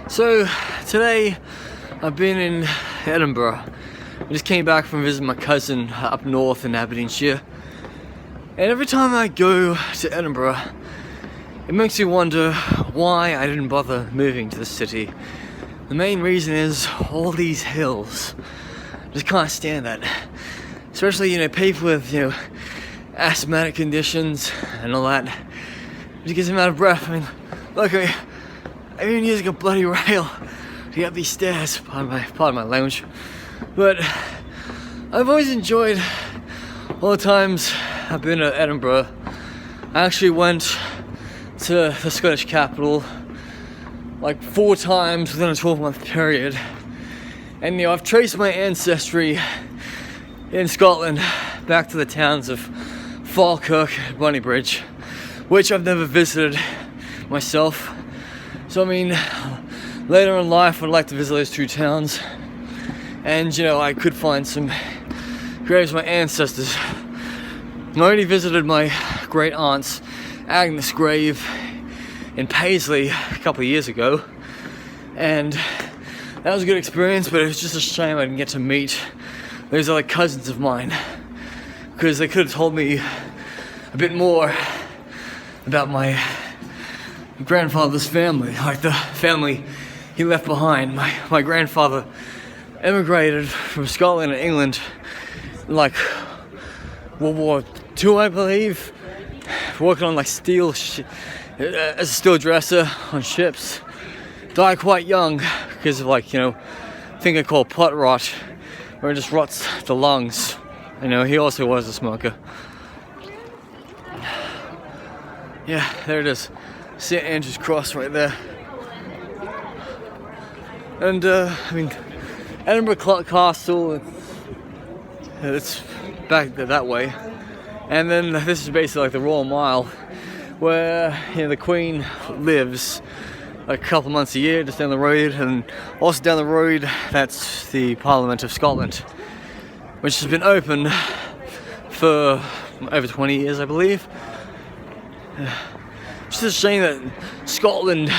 So today I've been in Edinburgh. I just came back from visiting my cousin up north in Aberdeenshire. And every time I go to Edinburgh, it makes me wonder why I didn't bother moving to the city. The main reason is all these hills. I just can't stand that. Especially, people with, asthmatic conditions and all that. It just gets them out of breath. I mean, look at me. I'm even using a bloody rail to get up these stairs. Pardon my language. But I've always enjoyed all the times I've been to Edinburgh. I actually went to the Scottish capital like 4 times within a 12-month period. And I've traced my ancestry in Scotland back to the towns of Falkirk and Bonnybridge, which I've never visited myself. So later in life I'd like to visit those 2 towns, and I could find some graves of my ancestors. I already visited my great aunt's Agnes grave in Paisley a couple of years ago, and that was a good experience, but it was just a shame I didn't get to meet those other cousins of mine, because they could have told me a bit more about my grandfather's family, like the family he left behind. My grandfather emigrated from Scotland and England in like World War II, I believe, working on like as a steel dresser on ships. Died quite young because of a thing they call pot rot, where it just rots the lungs. He also was a smoker. Yeah, there it is. St. Andrew's Cross right there. And Edinburgh Castle, it's back that way. And then this is basically like the Royal Mile, where the Queen lives like a couple months a year just down the road. And also down the road, that's the Parliament of Scotland, which has been open for over 20 years, I believe. It's just a shame that Scotland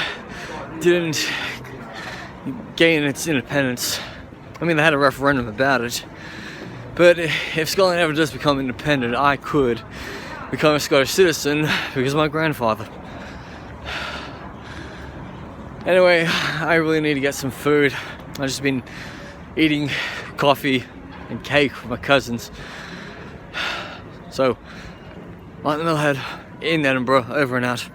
didn't gain its independence. They had a referendum about it, but if Scotland ever does become independent, I could become a Scottish citizen because of my grandfather. Anyway, I really need to get some food. I've just been eating coffee and cake with my cousins. So, Martin Millhead in Edinburgh, over and out.